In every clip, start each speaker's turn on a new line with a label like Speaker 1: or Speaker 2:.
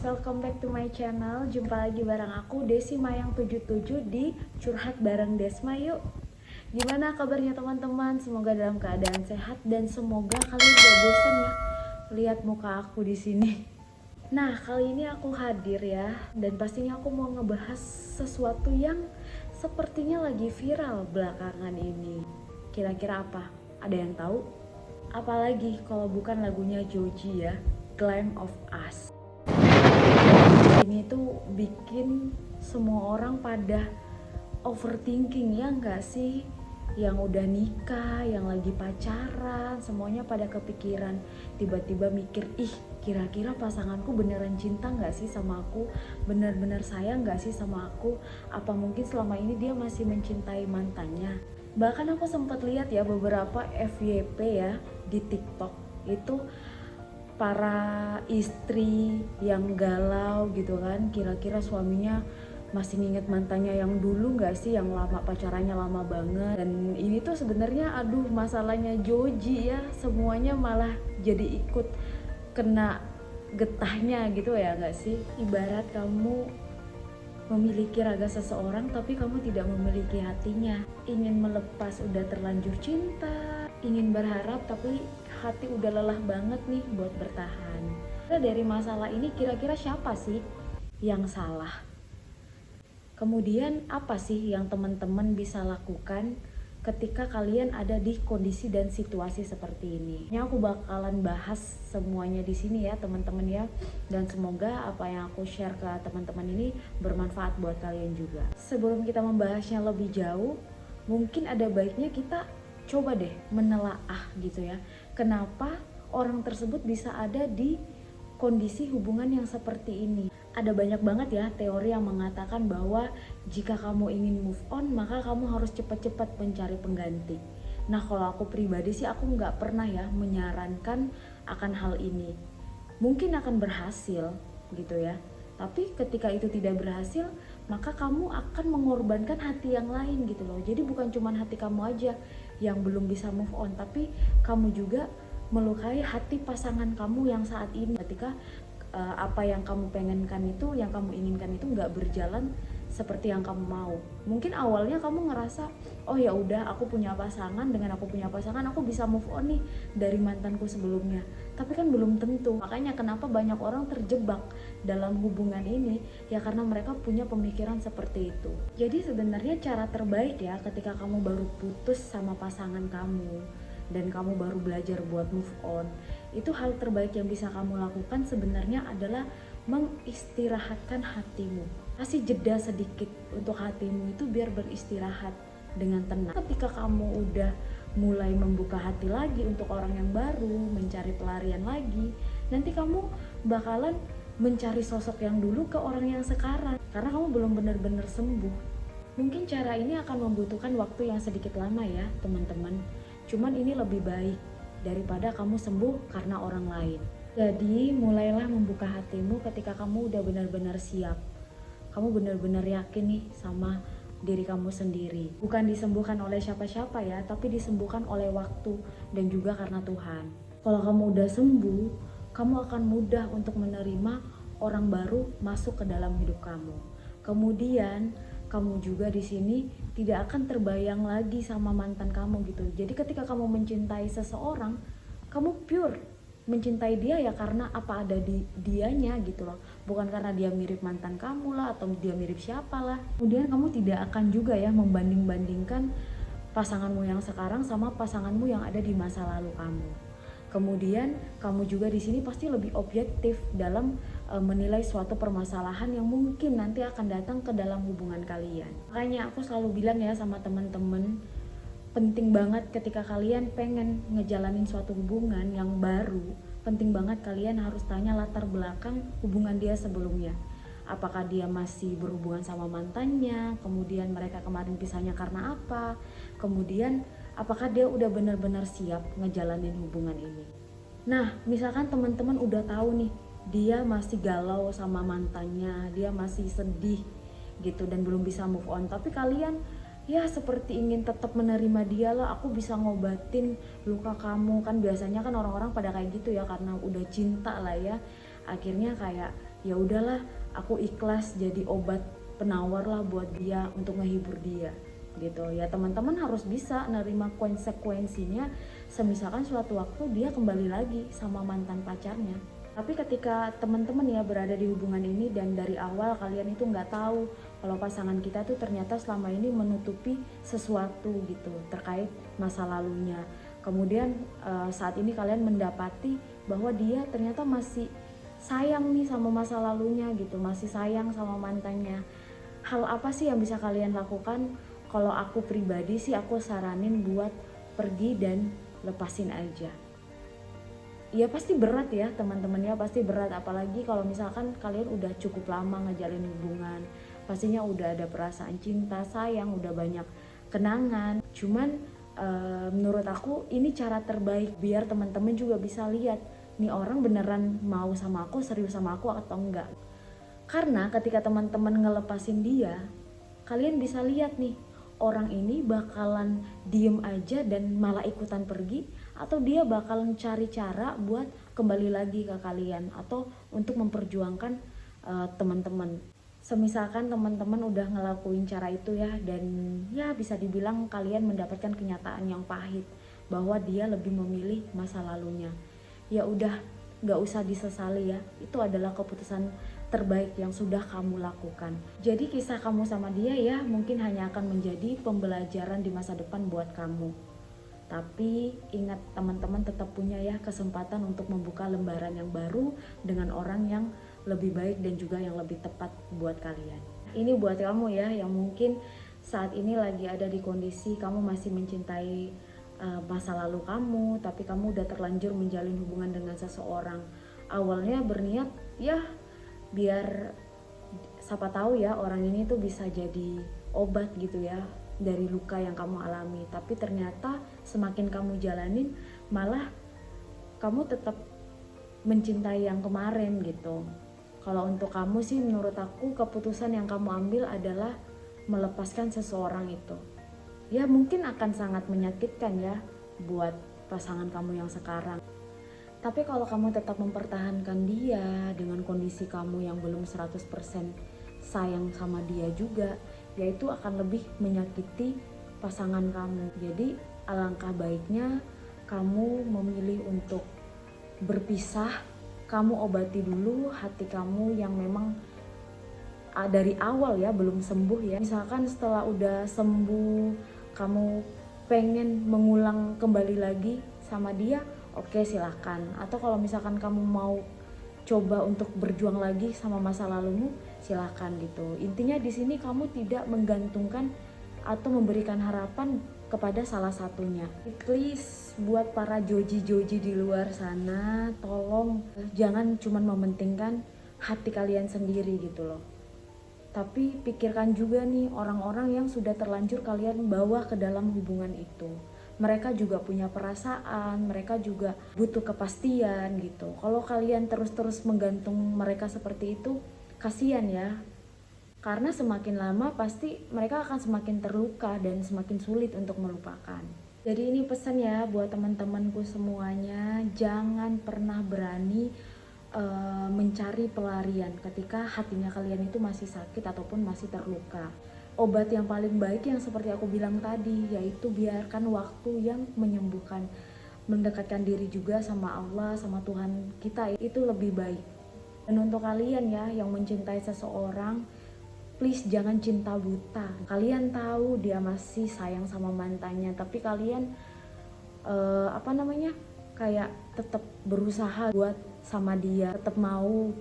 Speaker 1: welcome back to my channel. Jumpa lagi bareng aku Desi Mayang77 di Curhat Bareng Desma yuk. Gimana kabarnya teman-teman? Semoga dalam keadaan sehat dan semoga kalian gak bosan ya lihat muka aku di sini. Nah, kali ini aku hadir ya, dan pastinya aku mau ngebahas sesuatu yang sepertinya lagi viral belakangan ini. Kira-kira apa? Ada yang tahu? Apalagi kalau bukan lagunya Joji ya, Glam of Us. Ini tuh bikin semua orang pada overthinking ya nggak sih? Yang udah nikah, yang lagi pacaran, semuanya pada kepikiran. Tiba-tiba mikir, ih kira-kira pasanganku beneran cinta nggak sih sama aku? Bener-bener sayang nggak sih sama aku? Apa mungkin selama ini dia masih mencintai mantannya? Bahkan aku sempat lihat ya beberapa FYP ya di TikTok itu para istri yang galau gitu kan, kira-kira suaminya masih nginget mantannya yang dulu nggak sih, yang lama pacarannya lama banget. Dan ini tuh sebenarnya aduh masalahnya Joji ya, semuanya malah jadi ikut kena getahnya gitu ya nggak sih. Ibarat kamu memiliki raga seseorang tapi kamu tidak memiliki hatinya, ingin melepas udah terlanjur cinta, ingin berharap tapi hati udah lelah banget nih buat bertahan. Nah, dari masalah ini kira-kira siapa sih yang salah? Kemudian apa sih yang teman-teman bisa lakukan ketika kalian ada di kondisi dan situasi seperti ini? Ini aku bakalan bahas semuanya di sini ya teman-teman ya, dan semoga apa yang aku share ke teman-teman ini bermanfaat buat kalian juga. Sebelum kita membahasnya lebih jauh, mungkin ada baiknya kita coba deh menelaah gitu ya, kenapa orang tersebut bisa ada di kondisi hubungan yang seperti ini. Ada banyak banget ya teori yang mengatakan bahwa jika kamu ingin move on maka kamu harus cepat-cepat mencari pengganti. Nah kalau aku pribadi sih aku nggak pernah ya menyarankan akan hal ini. Mungkin akan berhasil gitu ya, tapi ketika itu tidak berhasil maka kamu akan mengorbankan hati yang lain gitu loh. Jadi bukan cuma hati kamu aja yang belum bisa move on, tapi kamu juga melukai hati pasangan kamu yang saat ini ketika apa yang kamu pengenkan itu, yang kamu inginkan itu nggak berjalan seperti yang kamu mau. Mungkin awalnya kamu ngerasa, oh ya udah aku punya pasangan, dengan aku punya pasangan aku bisa move on nih dari mantanku sebelumnya. Tapi kan belum tentu. Makanya kenapa banyak orang terjebak dalam hubungan ini ya, karena mereka punya pemikiran seperti itu. Jadi sebenarnya cara terbaik ya ketika kamu baru putus sama pasangan kamu dan kamu baru belajar buat move on, itu hal terbaik yang bisa kamu lakukan sebenarnya adalah mengistirahatkan hatimu. Kasih jeda sedikit untuk hatimu itu biar beristirahat dengan tenang. Ketika kamu udah mulai membuka hati lagi untuk orang yang baru, mencari pelarian lagi, nanti kamu bakalan mencari sosok yang dulu ke orang yang sekarang, karena kamu belum benar-benar sembuh. Mungkin cara ini akan membutuhkan waktu yang sedikit lama ya teman-teman, cuman ini lebih baik daripada kamu sembuh karena orang lain. Jadi mulailah membuka hatimu ketika kamu udah benar-benar siap. Kamu benar-benar yakin nih sama diri kamu sendiri. Bukan disembuhkan oleh siapa-siapa ya, tapi disembuhkan oleh waktu dan juga karena Tuhan. Kalau kamu udah sembuh, kamu akan mudah untuk menerima orang baru masuk ke dalam hidup kamu. Kemudian kamu juga di sini tidak akan terbayang lagi sama mantan kamu gitu. Jadi ketika kamu mencintai seseorang, kamu pure mencintai dia ya karena apa ada di dianya gitu loh. Bukan karena dia mirip mantan kamu lah atau dia mirip siapa lah. Kemudian kamu tidak akan juga ya membanding-bandingkan pasanganmu yang sekarang sama pasanganmu yang ada di masa lalu kamu. Kemudian kamu juga di sini pasti lebih objektif dalam menilai suatu permasalahan yang mungkin nanti akan datang ke dalam hubungan kalian. Makanya aku selalu bilang ya sama teman-teman, penting banget ketika kalian pengen ngejalanin suatu hubungan yang baru, penting banget kalian harus tanya latar belakang hubungan dia sebelumnya. Apakah dia masih berhubungan sama mantannya, kemudian mereka kemarin pisahnya karena apa, kemudian apakah dia udah benar-benar siap ngejalanin hubungan ini. Nah, misalkan teman-teman udah tahu nih, dia masih galau sama mantannya, dia masih sedih gitu dan belum bisa move on, tapi kalian ya seperti ingin tetap menerima dia lah, aku bisa ngobatin luka kamu. Kan biasanya kan orang-orang pada kayak gitu ya, karena udah cinta lah ya, akhirnya kayak ya udahlah, aku ikhlas jadi obat penawar lah buat dia untuk menghibur dia gitu ya. Teman-teman harus bisa nerima konsekuensinya semisalkan suatu waktu dia kembali lagi sama mantan pacarnya. Tapi ketika teman-teman ya berada di hubungan ini dan dari awal kalian itu nggak tahu kalau pasangan kita tuh ternyata selama ini menutupi sesuatu gitu terkait masa lalunya. Kemudian saat ini kalian mendapati bahwa dia ternyata masih sayang nih sama masa lalunya gitu, masih sayang sama mantannya. Hal apa sih yang bisa kalian lakukan? Kalau aku pribadi sih aku saranin buat pergi dan lepasin aja. Ya pasti berat ya teman-teman ya, pasti berat, apalagi kalau misalkan kalian udah cukup lama ngejalin hubungan, pastinya udah ada perasaan cinta, sayang, udah banyak kenangan. Cuman menurut aku ini cara terbaik biar teman-teman juga bisa lihat nih orang beneran mau sama aku, serius sama aku atau enggak. Karena ketika teman-teman ngelepasin dia, kalian bisa lihat nih orang ini bakalan diem aja dan malah ikutan pergi, atau dia bakalan cari cara buat kembali lagi ke kalian atau untuk memperjuangkan teman-teman. Semisalkan teman-teman udah ngelakuin cara itu ya, dan ya bisa dibilang kalian mendapatkan kenyataan yang pahit bahwa dia lebih memilih masa lalunya. Ya udah, gak usah disesali ya, itu adalah keputusan terbaik yang sudah kamu lakukan. Jadi kisah kamu sama dia ya mungkin hanya akan menjadi pembelajaran di masa depan buat kamu. Tapi ingat teman-teman tetap punya ya kesempatan untuk membuka lembaran yang baru dengan orang yang lebih baik dan juga yang lebih tepat buat kalian. Ini buat kamu ya yang mungkin saat ini lagi ada di kondisi kamu masih mencintai masa lalu kamu, tapi kamu udah terlanjur menjalin hubungan dengan seseorang. Awalnya berniat ya biar siapa tahu ya orang ini tuh bisa jadi obat gitu ya dari luka yang kamu alami, tapi ternyata semakin kamu jalanin malah kamu tetap mencintai yang kemarin gitu. Kalau untuk kamu sih menurut aku keputusan yang kamu ambil adalah melepaskan seseorang itu. Ya mungkin akan sangat menyakitkan ya buat pasangan kamu yang sekarang. Tapi kalau kamu tetap mempertahankan dia dengan kondisi kamu yang belum 100% sayang sama dia juga, yaitu akan lebih menyakiti pasangan kamu. Jadi alangkah baiknya kamu memilih untuk berpisah. Kamu obati dulu hati kamu yang memang dari awal ya belum sembuh ya. Misalkan setelah udah sembuh kamu pengen mengulang kembali lagi sama dia, oke silakan. Atau kalau misalkan kamu mau coba untuk berjuang lagi sama masa lalumu, silakan gitu. Intinya di sini kamu tidak menggantungkan atau memberikan harapan kepada salah satunya. Please buat para joji-joji di luar sana, tolong jangan cuma mementingkan hati kalian sendiri gitu loh. Tapi pikirkan juga nih orang-orang yang sudah terlanjur kalian bawa ke dalam hubungan itu. Mereka juga punya perasaan, mereka juga butuh kepastian gitu. Kalau kalian terus-terus menggantung mereka seperti itu, kasihan ya. Karena semakin lama pasti mereka akan semakin terluka dan semakin sulit untuk melupakan. Jadi ini pesan ya buat teman-temanku semuanya, jangan pernah berani mencari pelarian ketika hatinya kalian itu masih sakit ataupun masih terluka. Obat yang paling baik yang seperti aku bilang tadi, yaitu biarkan waktu yang menyembuhkan. Mendekatkan diri juga sama Allah, sama Tuhan kita, itu lebih baik. Dan untuk kalian ya yang mencintai seseorang, please jangan cinta buta. Kalian tahu dia masih sayang sama mantannya, tapi kalian kayak tetap berusaha buat sama dia, tetap mau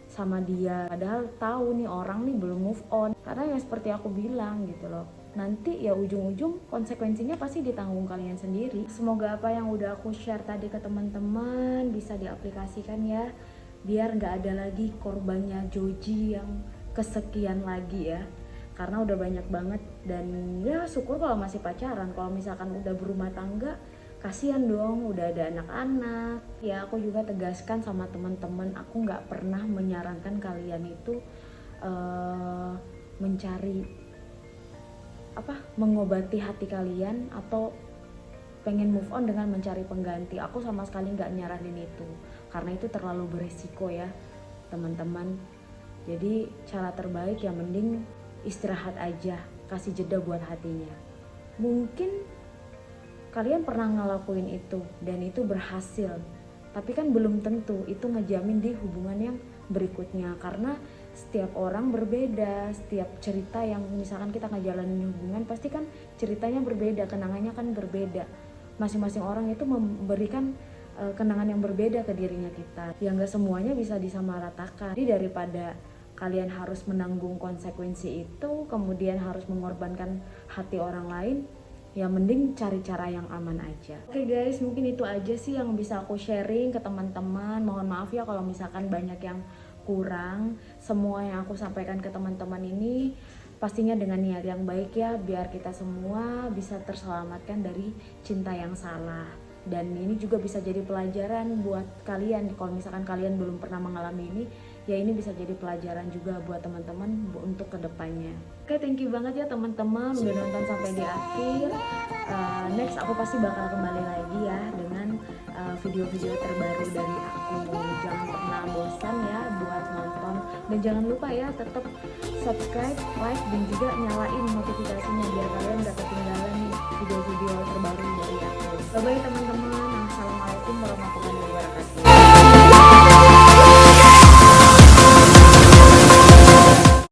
Speaker 1: sama dia, padahal tahu nih orang nih belum move on. Karena yang seperti aku bilang gitu loh, nanti ya ujung-ujung konsekuensinya pasti ditanggung kalian sendiri. Semoga apa yang udah aku share tadi ke teman-teman bisa diaplikasikan ya, biar nggak ada lagi korbannya Joji yang kesekian lagi ya. Karena udah banyak banget, dan ya syukur kalau masih pacaran. Kalau misalkan udah berumah tangga, kasihan dong, udah ada anak-anak. Ya aku juga tegaskan sama teman-teman, aku nggak pernah menyarankan kalian itu mencari mengobati hati kalian atau pengen move on dengan mencari pengganti. Aku sama sekali nggak nyaranin itu, karena itu terlalu beresiko ya. teman-teman. Jadi cara terbaik ya mending istirahat aja, kasih jeda buat hatinya. Mungkin kalian pernah ngelakuin itu dan itu berhasil, tapi kan belum tentu itu ngejamin di hubungan yang berikutnya, karena setiap orang berbeda. Setiap cerita yang misalkan kita ngejalanin hubungan pasti kan ceritanya berbeda, kenangannya kan berbeda. Masing-masing orang itu memberikan kenangan yang berbeda ke dirinya kita, yang gak semuanya bisa disamaratakan. Jadi daripada kalian harus menanggung konsekuensi itu, kemudian harus mengorbankan hati orang lain, ya mending cari cara yang aman aja. Oke guys, mungkin itu aja sih yang bisa aku sharing ke teman-teman. Mohon maaf ya kalau misalkan banyak yang kurang. Semua yang aku sampaikan ke teman-teman ini pastinya dengan niat yang baik ya, biar kita semua bisa terselamatkan dari cinta yang salah. Dan ini juga bisa jadi pelajaran buat kalian. Kalau misalkan kalian belum pernah mengalami ini, ya ini bisa jadi pelajaran juga buat teman-teman untuk kedepannya. Oke, thank you banget ya teman-teman udah nonton sampai di akhir. Next aku pasti bakal kembali lagi ya dengan video-video terbaru dari aku. Jangan pernah bosan ya buat nonton, dan jangan lupa ya tetap subscribe, like, dan juga nyalain notifikasinya biar kalian gak ketinggalan nih video-video terbaru dari aku. Bye bye teman-teman. Assalamualaikum warahmatullahi wabarakatuh.